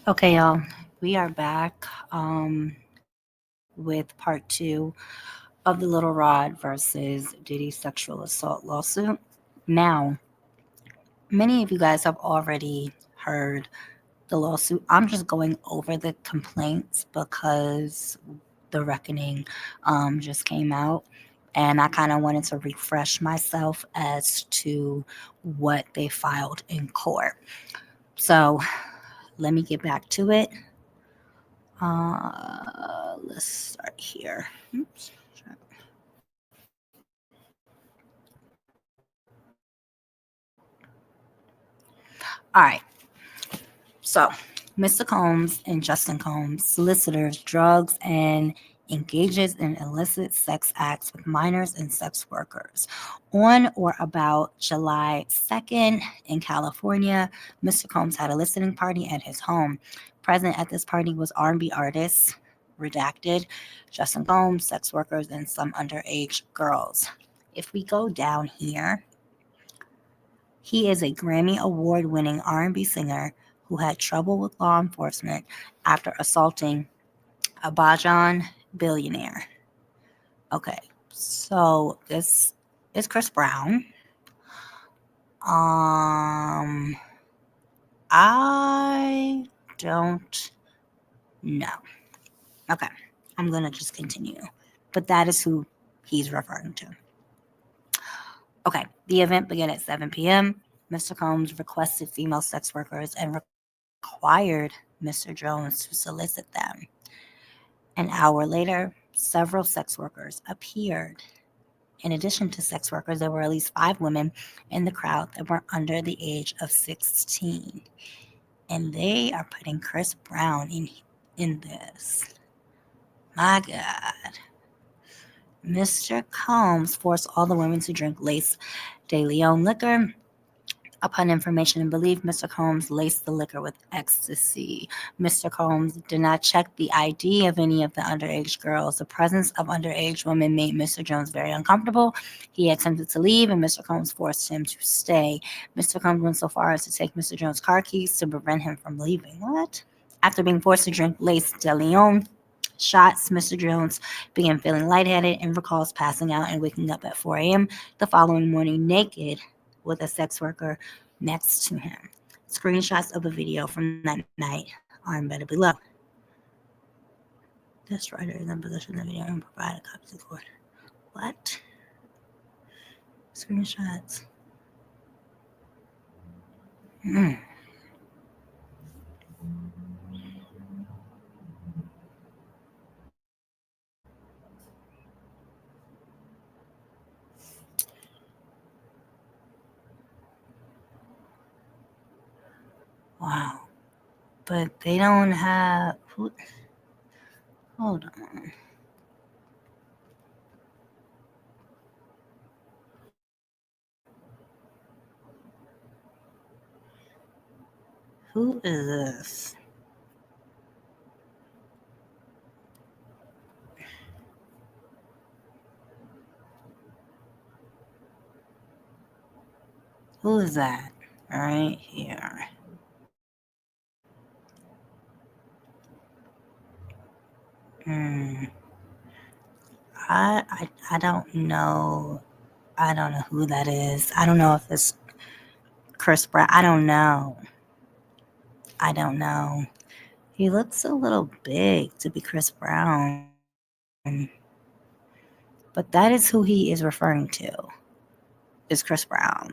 Okay, y'all, we are back with part two of the Little Rod versus Diddy sexual assault lawsuit. Now, many of you guys have already heard the lawsuit. I'm just going over the complaints because the reckoning just came out. And I kind of wanted to refresh myself as to what they filed in court. So let me get back to it. Let's start here. Oops. All right. So, Mr. Combs and Justin Combs, solicitors, drugs, and engages in illicit sex acts with minors and sex workers. On or about July 2nd in California, Mr. Combs had a listening party at his home. Present at this party was R&B artists, redacted, Justin Combs, sex workers, and some underage girls. If we go down here, he is a Grammy Award-winning R&B singer who had trouble with law enforcement after assaulting a Bajan billionaire. Okay, so this is Chris Brown. Um, I don't know. Okay, I'm gonna just continue, but that is who he's referring to. Okay, the event began at 7 p.m. Mr. Combs requested female sex workers and required Mr. Jones to solicit them. An hour later, several sex workers appeared. In addition to sex workers, there were at least 5 women in the crowd that were under the age of 16. And they are putting Chris Brown in this. My God. Mr. Combs forced all the women to drink Lace de Leon liquor. Upon information and belief, Mr. Combs laced the liquor with ecstasy. Mr. Combs did not check the ID of any of the underage girls. The presence of underage women made Mr. Jones very uncomfortable. He attempted to leave, and Mr. Combs forced him to stay. Mr. Combs went so far as to take Mr. Jones' car keys to prevent him from leaving. What? After being forced to drink Lace de Leon shots, Mr. Jones began feeling lightheaded and recalls passing out and waking up at 4 a.m. the following morning naked with a sex worker next to him. Screenshots of a video from that night are embedded below. This writer is in possession of the video and provide a copy to the court. What? Screenshots. Mm. Wow. But they don't have. Hold on. Who is this? Who is that? Right here. Hmm. I don't know. I don't know who that is. I don't know if it's Chris Brown. I don't know. I don't know. He looks a little big to be Chris Brown. But that is who he is referring to. Is Chris Brown.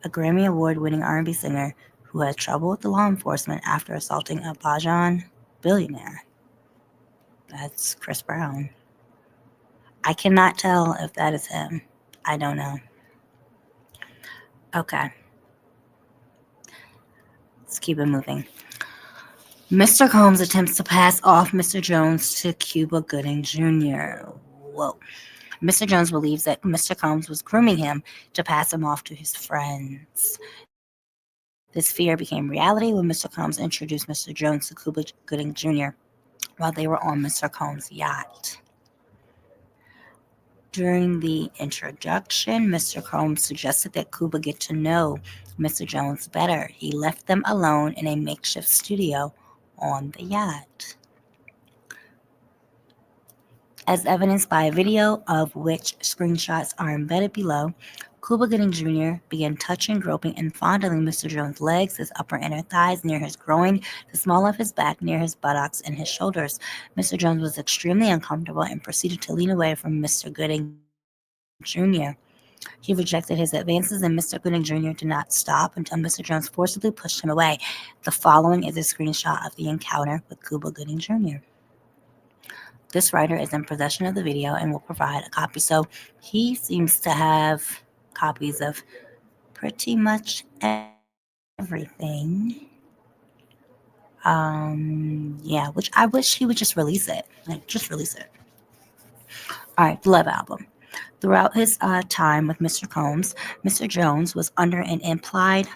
A Grammy Award-winning R&B singer who had trouble with the law enforcement after assaulting a Bajan billionaire. That's Chris Brown. I cannot tell if that is him. I don't know. Okay. Let's keep it moving. Mr. Combs attempts to pass off Mr. Jones to Cuba Gooding Jr. Whoa. Mr. Jones believes that Mr. Combs was grooming him to pass him off to his friends. This fear became reality when Mr. Combs introduced Mr. Jones to Cuba Gooding Jr. while they were on Mr. Combs' yacht. During the introduction, Mr. Combs suggested that Cuba get to know Mr. Jones better. He left them alone in a makeshift studio on the yacht. As evidenced by a video of which screenshots are embedded below, Cuba Gooding Jr. began touching, groping, and fondling Mr. Jones' legs, his upper inner thighs, near his groin, the small of his back, near his buttocks, and his shoulders. Mr. Jones was extremely uncomfortable and proceeded to lean away from Mr. Gooding Jr. He rejected his advances, and Mr. Gooding Jr. did not stop until Mr. Jones forcibly pushed him away. The following is a screenshot of the encounter with Cuba Gooding Jr. This writer is in possession of the video and will provide a copy. So he seems to have copies of pretty much everything. Yeah, which I wish he would just release it. Like, just release it. All right, the Love Album. Throughout his time with Mr. Combs, Mr. Jones was under an implied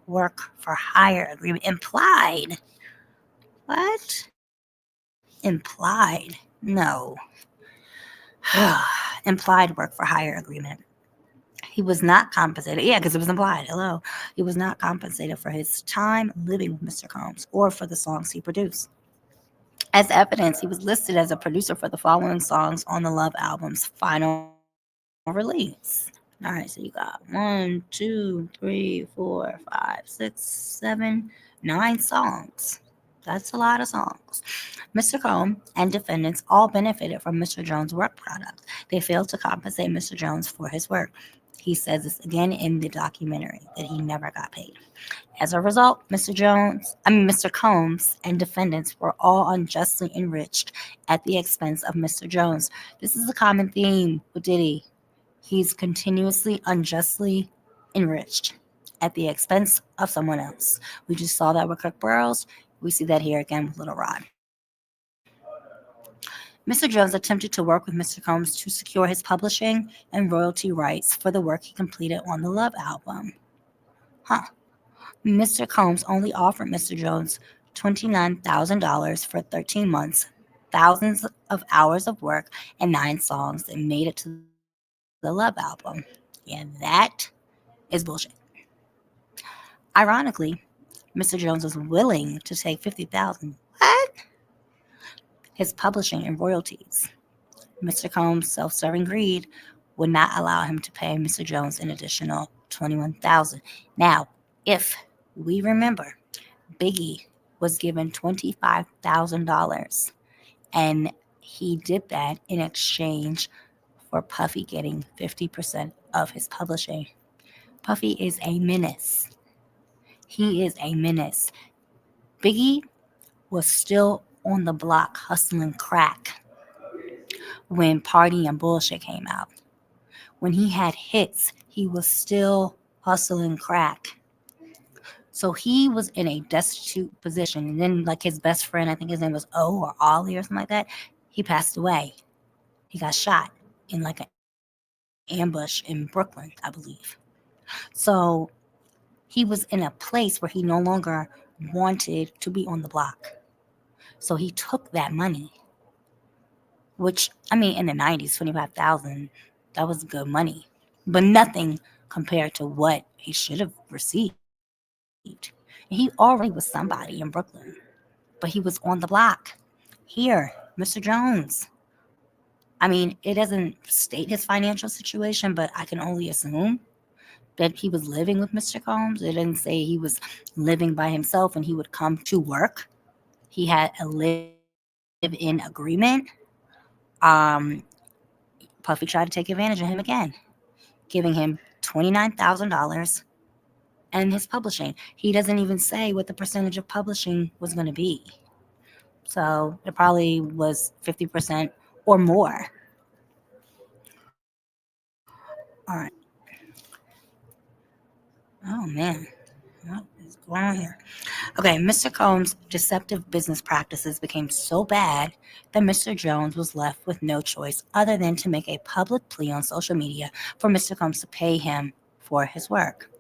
work for hire agreement. Implied? What? Implied? No. Implied work for hire agreement. He was not compensated. Yeah, because it was implied. Hello. He was not compensated for his time living with Mr. Combs or for the songs he produced. As evidence, he was listed as a producer for the following songs on the Love album's final release. All right, so you got 1, 2, 3, 4, 5, 6, 7, 9 songs. That's a lot of songs. Mr. Combs and defendants all benefited from Mr. Jones' work product. They failed to compensate Mr. Jones for his work. He says this again in the documentary that he never got paid. As a result, Mr. Combs and defendants were all unjustly enriched at the expense of Mr. Jones. This is a common theme with Diddy. He's continuously unjustly enriched at the expense of someone else. We just saw that with Kirk Burrows. We see that here again with Little Rod. Mr. Jones attempted to work with Mr. Combs to secure his publishing and royalty rights for the work he completed on the Love album. Mr. Combs only offered Mr. Jones $29,000 for 13 months, thousands of hours of work, and 9 songs that made it to the Love album. Yeah, that is bullshit. Ironically, Mr. Jones was willing to take $50,000. What? His publishing and royalties. Mr. Combs' self-serving greed would not allow him to pay Mr. Jones an additional $21,000. Now, if we remember, Biggie was given $25,000, and he did that in exchange for Puffy getting 50% of his publishing. Puffy is a menace. He is a menace. Biggie was still on the block hustling crack when Party and Bullshit came out. When he had hits, he was still hustling crack. So he was in a destitute position. And then, like, his best friend, I think his name was O or Ollie or something like that, he passed away. He got shot in like an ambush in Brooklyn, I believe. So he was in a place where he no longer wanted to be on the block. So he took that money, which, I mean, in the 90s, 25,000, that was good money, but nothing compared to what he should have received. And he already was somebody in Brooklyn, but he was on the block. Here, Mr. Jones. I mean, it doesn't state his financial situation, but I can only assume that he was living with Mr. Combs. It didn't say he was living by himself and he would come to work. He had a live-in agreement. Um, Puffy tried to take advantage of him again, giving him $29,000 and his publishing. He doesn't even say what the percentage of publishing was going to be. So it probably was 50% or more. All right. Oh, man. What is going on here? Okay, Mr. Combs' deceptive business practices became so bad that Mr. Jones was left with no choice other than to make a public plea on social media for Mr. Combs to pay him for his work.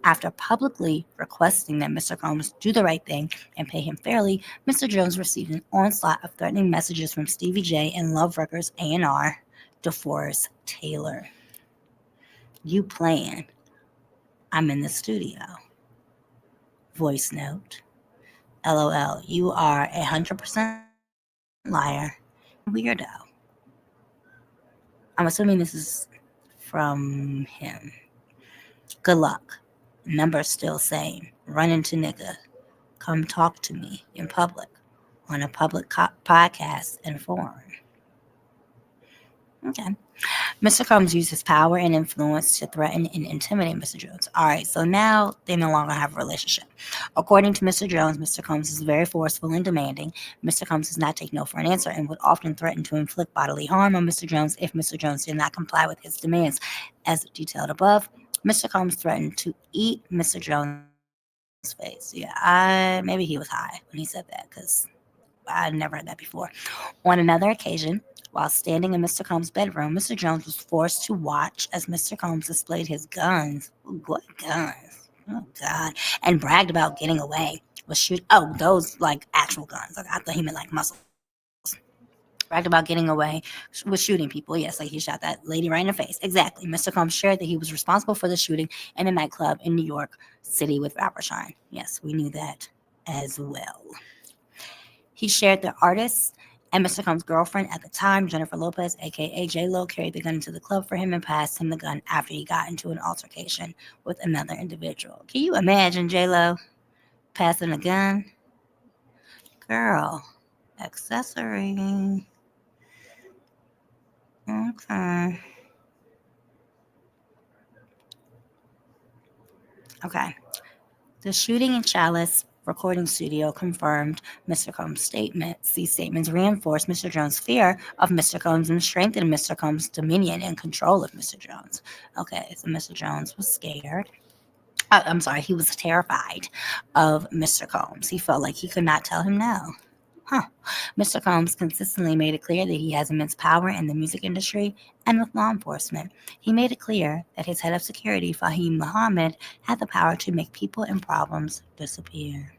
After publicly requesting that Mr. Combs do the right thing and pay him fairly, Mr. Jones received an onslaught of threatening messages from Stevie J and Love Records A&R, DeForest Taylor. You playing. I'm in the studio. Voice note. LOL, you are 100% liar and weirdo. I'm assuming this is from him. Good luck. Number still same. Run into nigga. Come talk to me in public on a public podcast and forum. Okay. Mr. Combs used his power and influence to threaten and intimidate Mr. Jones. All right, so now they no longer have a relationship. According to Mr. Jones, Mr. Combs is very forceful and demanding. Mr. Combs does not take no for an answer and would often threaten to inflict bodily harm on Mr. Jones if Mr. Jones did not comply with his demands. As detailed above, Mr. Combs threatened to eat Mr. Jones' face. Yeah, maybe he was high when he said that because I never heard that before. On another occasion, while standing in Mr. Combs' bedroom, Mr. Jones was forced to watch as Mr. Combs displayed his guns. Ooh, what guns? Oh God! And bragged about getting away. Was shoot? Oh, those like actual guns. Like I thought he meant like muscles. Bragged about getting away with shooting people. Yes, like he shot that lady right in the face. Exactly. Mr. Combs shared that he was responsible for the shooting in a nightclub in New York City with rapper Shine. Yes, we knew that as well. He shared the artist and Mr. Combs' girlfriend at the time, Jennifer Lopez, aka J Lo, carried the gun into the club for him and passed him the gun after he got into an altercation with another individual. Can you imagine J Lo passing a gun? Girl, accessory. Okay. Okay. The shooting in Chalice recording studio confirmed Mr. Combs' statements. These statements reinforced Mr. Jones' fear of Mr. Combs and strengthened Mr. Combs' dominion and control of Mr. Jones. Okay, so Mr. Jones was scared. I'm sorry, he was terrified of Mr. Combs. He felt like he could not tell him no. Huh. Mr. Combs consistently made it clear that he has immense power in the music industry and with law enforcement. He made it clear that his head of security, Fahim Muhammad, had the power to make people and problems disappear.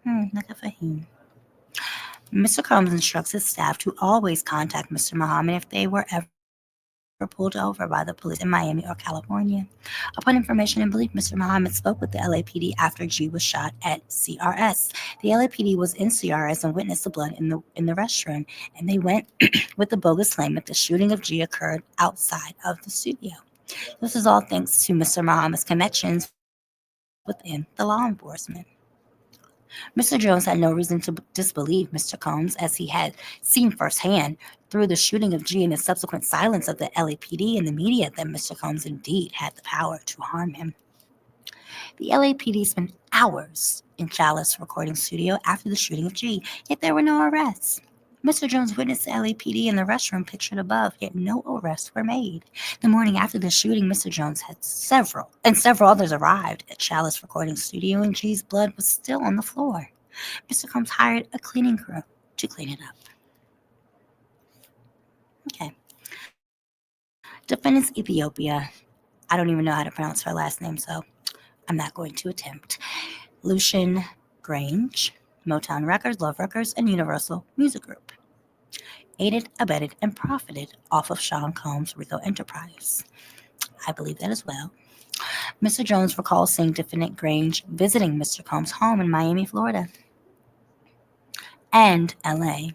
Look at Fahim. Mr. Combs instructs his staff to always contact Mr. Muhammad if they were ever pulled over by the police in Miami or California. Upon information and belief, Mr. Muhammad spoke with the LAPD after G was shot at CRS. The LAPD was in CRS and witnessed the blood in the restroom, and they went with the bogus claim that the shooting of G occurred outside of the studio. This is all thanks to Mr. Muhammad's connections within the law enforcement. Mr. Jones had no reason to disbelieve Mr. Combs as he had seen firsthand through the shooting of G and the subsequent silence of the LAPD and the media that Mr. Combs indeed had the power to harm him. The LAPD spent hours in Chalice recording studio after the shooting of G, yet there were no arrests. Mr. Jones witnessed the LAPD in the restroom pictured above, yet no arrests were made. The morning after the shooting, Mr. Jones had several others arrived at Chalice recording studio, and G's blood was still on the floor. Mr. Combs hired a cleaning crew to clean it up. Okay. Defendant's Ethiopia. I don't even know how to pronounce her last name, so I'm not going to attempt. Lucian Grange, Motown Records, Love Records, and Universal Music Group. Aided, abetted, and profited off of Sean Combs' Rico Enterprise. I believe that as well. Mr. Jones recalls seeing defendant Grange visiting Mr. Combs' home in Miami, Florida, and LA.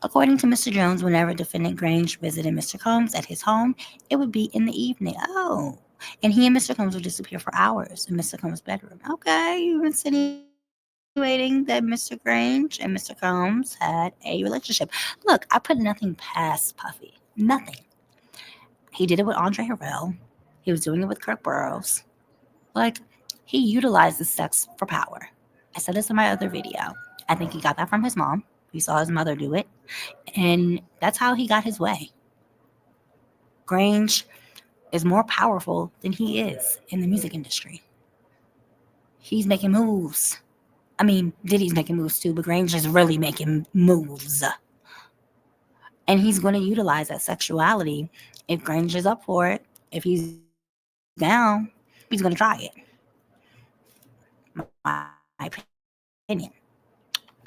According to Mr. Jones, whenever defendant Grange visited Mr. Combs at his home, it would be in the evening. Oh. And he and Mr. Combs would disappear for hours in Mr. Combs' bedroom. Okay, you're insinuating that Mr. Grange and Mr. Combs had a relationship. Look, I put nothing past Puffy. Nothing. He did it with Andre Harrell. He was doing it with Kirk Burroughs. Like, he utilized the sex for power. I said this in my other video. I think he got that from his mom. He saw his mother do it. And that's how he got his way. Grange is more powerful than he is in the music industry. He's making moves. I mean, Diddy's making moves too, but Grange is really making moves. And he's going to utilize that sexuality if Grange is up for it. If he's down, he's going to try it. My opinion. Okay.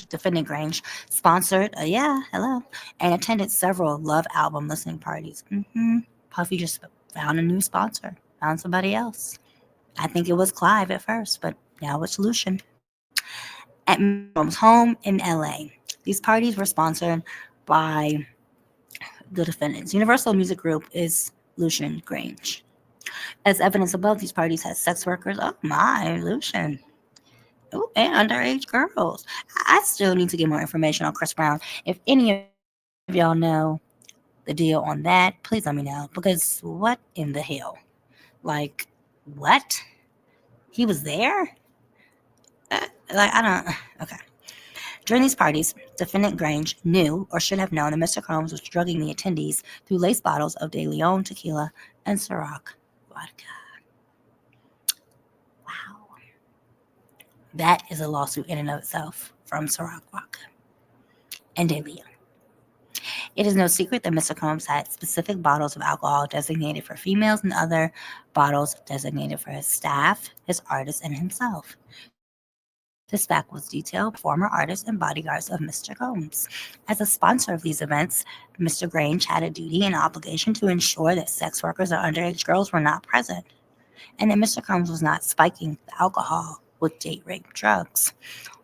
Defendant Grange, sponsored, hello, and attended several Love album listening parties. Puffy just found a new sponsor, found somebody else. I think it was Clive at first, but now it's Lucian. At Mr. Combs' home in LA, these parties were sponsored by the defendants. Universal Music Group is Lucian Grange. As evidence above, these parties had sex workers. Oh my, Lucian. Ooh, and underage girls. I still need to get more information on Chris Brown. If any of y'all know the deal on that, please let me know. Because what in the hell? Like, what? He was there? I don't. Okay. During these parties, defendant Grange knew or should have known that Mr. Combs was drugging the attendees through lace bottles of De Leon tequila and Ciroc vodka. Wow. That is a lawsuit in and of itself from Ciroc vodka and De Leon. It is no secret that Mr. Combs had specific bottles of alcohol designated for females and other bottles designated for his staff, his artists, and himself. This fact was detailed by former artists and bodyguards of Mr. Combs. As a sponsor of these events, Mr. Grange had a duty and obligation to ensure that sex workers or underage girls were not present, and that Mr. Combs was not spiking the alcohol with date rape drugs.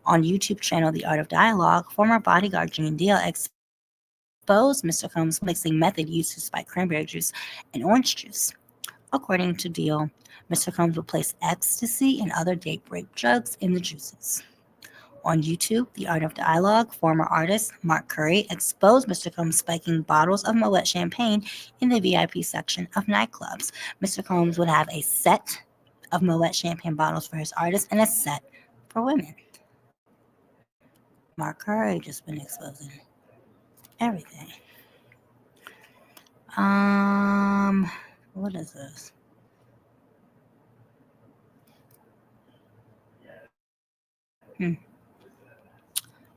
On YouTube channel The Art of Dialogue, former bodyguard Gene Deal exposed Mr. Combs' mixing method used to spike cranberry juice and orange juice. According to Deal, Mr. Combs would place ecstasy and other date rape drugs in the juices. On YouTube, The Art of Dialogue, former artist Mark Curry exposed Mr. Combs spiking bottles of Moet champagne in the VIP section of nightclubs. Mr. Combs would have a set of Moet champagne bottles for his artists and a set for women. Mark Curry just been exposing everything. What is this?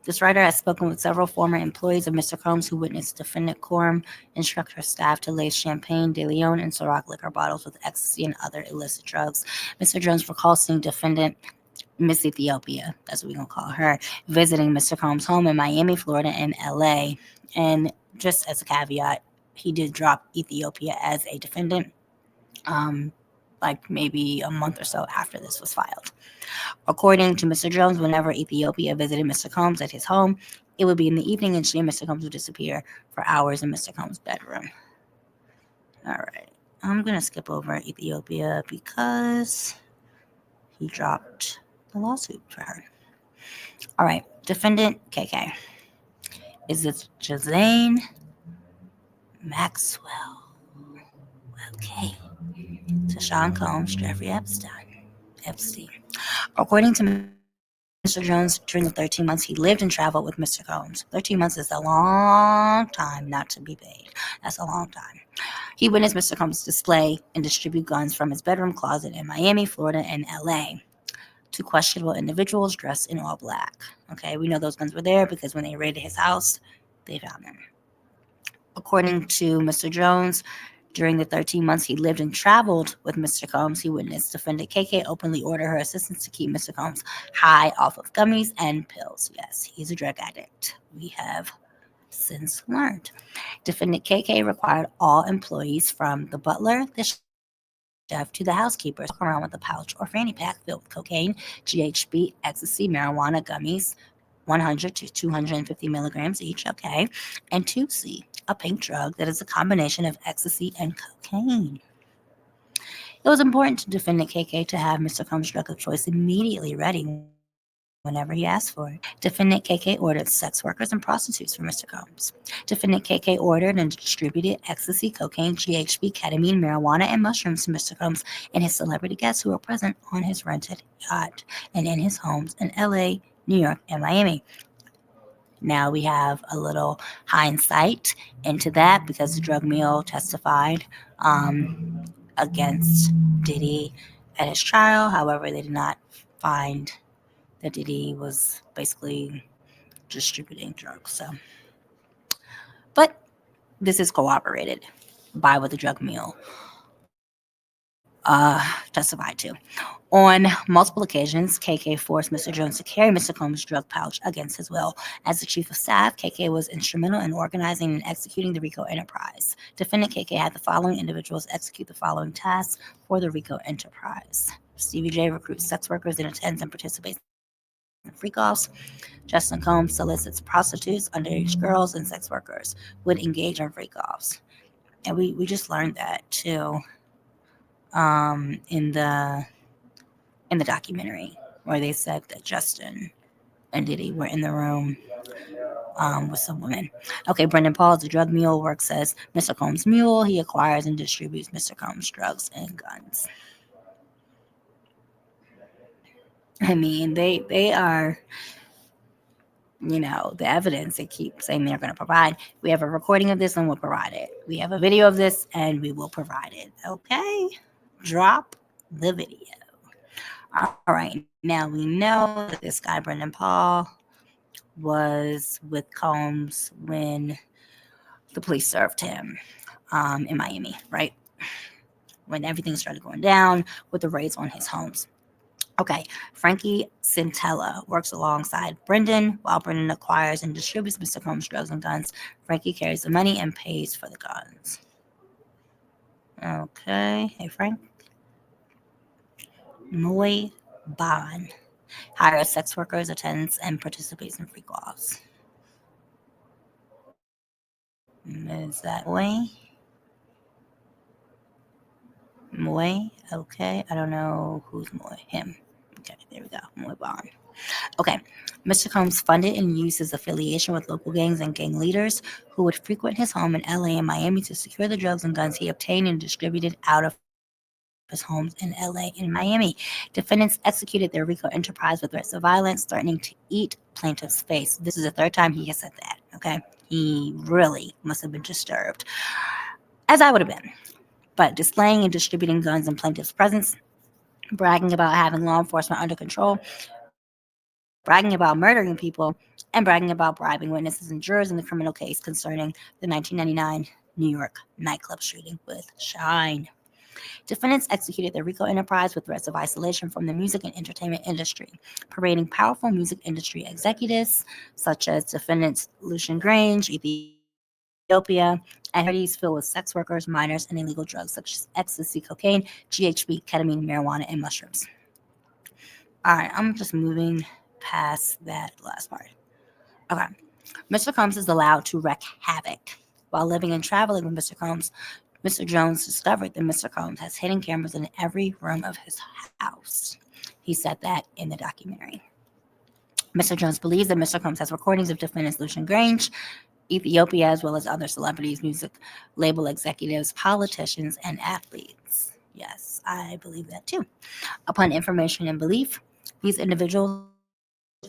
This writer has spoken with several former employees of Mr. Combs who witnessed defendant Coram instruct her staff to lace champagne, De Leon, and Ciroc liquor bottles with ecstasy and other illicit drugs. Mr. Jones recalls seeing defendant Miss Ethiopia, that's what we're going to call her, visiting Mr. Combs' home in Miami, Florida, and LA. And just as a caveat, he did drop Ethiopia as a defendant, like maybe a month or so after this was filed. According to Mr. Jones, whenever Ethiopia visited Mr. Combs at his home, it would be in the evening and she and Mr. Combs would disappear for hours in Mr. Combs' bedroom. All right. I'm going to skip over Ethiopia because he dropped the lawsuit for her. All right. Defendant KK. Is it Jazane Maxwell? Okay. Tashawn Combs, Jeffrey Epstein. According to Mr. Jones, during the 13 months he lived and traveled with Mr. Combs. 13 months is a long time not to be paid. That's a long time. He witnessed Mr. Combs display and distribute guns from his bedroom closet in Miami, Florida, and LA to questionable individuals dressed in all black. Okay, we know those guns were there because when they raided his house, they found them. According to Mr. Jones, during the 13 months he lived and traveled with Mr. Combs, he witnessed defendant KK openly order her assistants to keep Mr. Combs high off of gummies and pills. Yes, he's a drug addict. We have since learned. Defendant KK required all employees from the butler, the chef, to the housekeepers to walk around with a pouch or fanny pack filled with cocaine, GHB, ecstasy, marijuana, gummies, 100 to 250 milligrams each, okay, and 2C, a pink drug that is a combination of ecstasy and cocaine. It was important to defendant KK to have Mr. Combs' drug of choice immediately ready whenever he asked for it. Defendant KK ordered sex workers and prostitutes for Mr. Combs. Defendant KK ordered and distributed ecstasy, cocaine, GHB, ketamine, marijuana, and mushrooms to Mr. Combs and his celebrity guests who were present on his rented yacht and in his homes in LA, New York, and Miami. Now we have a little hindsight into that because the drug mule testified against Diddy at his trial. However, they did not find that Diddy was basically distributing drugs. But this is corroborated by what the drug mule testified to. On multiple occasions, KK forced Mr. Jones to carry Mr. Combs' drug pouch against his will. As the chief of staff, KK was instrumental in organizing and executing the RICO enterprise. Defendant KK had the following individuals execute the following tasks for the RICO enterprise. Stevie J recruits sex workers and attends and participates in freak-offs. Justin Combs solicits prostitutes, underage girls, and sex workers would engage in freak-offs. And we just learned that too in the documentary where they said that Justin and Diddy were in the room with some women. Okay, Brendan Paul, the drug mule, works as Mr. Combs' mule. He acquires and distributes Mr. Combs' drugs and guns. I mean, they are, the evidence they keep saying they're going to provide. We have a recording of this and we'll provide it. We have a video of this and we will provide it. Okay? Drop the video. All right, now we know that this guy, Brendan Paul, was with Combs when the police served him in Miami, right? When everything started going down with the raids on his homes. Okay, Frankie Centella works alongside Brendan while Brendan acquires and distributes Mr. Combs' drugs and guns. Frankie carries the money and pays for the guns. Okay, hey Frank. Moy Bond hires sex workers, attends, and participates in freak-offs. Is that Moy? Okay, I don't know who's Moy. Him. Okay, there we go. Moy Bond. Okay, Mr. Combs funded and used his affiliation with local gangs and gang leaders who would frequent his home in LA and Miami to secure the drugs and guns he obtained and distributed out of his homes in LA and Miami. Defendants executed their RICO enterprise with threats of violence, threatening to eat plaintiff's face. This is the third time he has said that, okay? He really must have been disturbed, as I would have been. But displaying and distributing guns in plaintiff's presence, bragging about having law enforcement under control, bragging about murdering people, and bragging about bribing witnesses and jurors in the criminal case concerning the 1999 New York nightclub shooting with Shine. Defendants executed their RICO enterprise with threats of isolation from the music and entertainment industry, parading powerful music industry executives such as defendants Lucian Grange, Ethiopia, and charities filled with sex workers, minors, and illegal drugs such as ecstasy, cocaine, GHB, ketamine, marijuana, and mushrooms. All right, I'm just moving past that last part. Okay. Mr. Combs is allowed to wreak havoc. While living and traveling with Mr. Combs, Mr. Jones discovered that Mr. Combs has hidden cameras in every room of his house. He said that in the documentary. Mr. Jones believes that Mr. Combs has recordings of defendants Lucian Grange, Ethiopia, as well as other celebrities, music label executives, politicians, and athletes. Yes, I believe that too. Upon information and belief, these individuals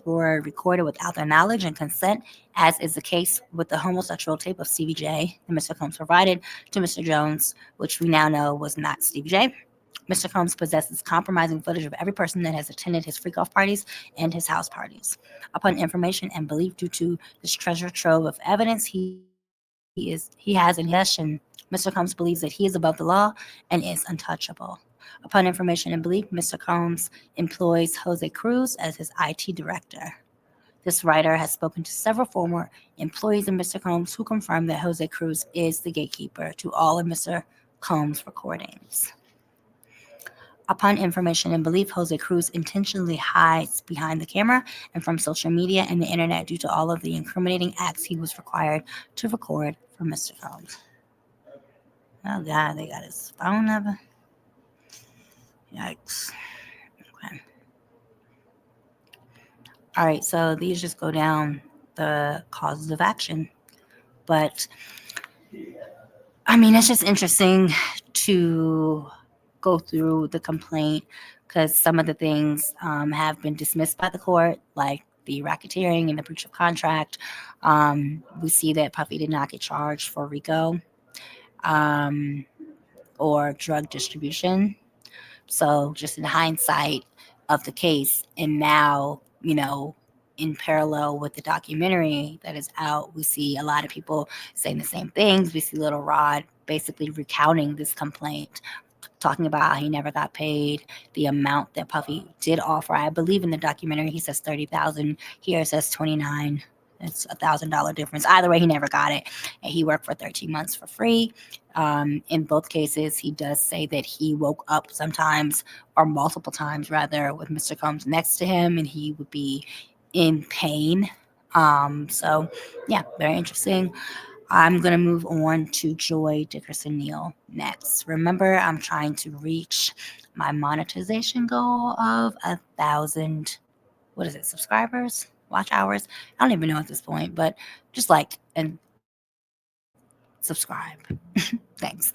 were recorded without their knowledge and consent, as is the case with the homosexual tape of Stevie J that Mr. Combs provided to Mr. Jones, which we now know was not Stevie J. Mr. Combs possesses compromising footage of every person that has attended his freak-off parties and his house parties. Upon information and belief, due to this treasure trove of evidence he has in possession, Mr. Combs believes that he is above the law and is untouchable. Upon information and belief, Mr. Combs employs Jose Cruz as his IT director. This writer has spoken to several former employees of Mr. Combs who confirm that Jose Cruz is the gatekeeper to all of Mr. Combs' recordings. Upon information and belief, Jose Cruz intentionally hides behind the camera and from social media and the internet due to all of the incriminating acts he was required to record for Mr. Combs. Oh God, they got his phone number. Yikes. Okay. All right, so these just go down the causes of action. But I mean, it's just interesting to go through the complaint because some of the things have been dismissed by the court, like the racketeering and the breach of contract. We see that Puffy did not get charged for RICO or drug distribution. So, just in hindsight of the case, and now, in parallel with the documentary that is out, we see a lot of people saying the same things. We see Little Rod basically recounting this complaint talking about how he never got paid, the amount that Puffy did offer. I believe in the documentary he says 30,000. Here it says 29. It's $1,000 difference. Either way, he never got it, and he worked for 13 months for free. In both cases, he does say that he woke up sometimes, or multiple times rather, with Mr. Combs next to him, and he would be in pain. So, yeah, very interesting. I'm going to move on to Joy Dickerson Neal next. Remember, I'm trying to reach my monetization goal of 1,000, what is it, subscribers, watch hours? I don't even know at this point, but just like and subscribe. Thanks.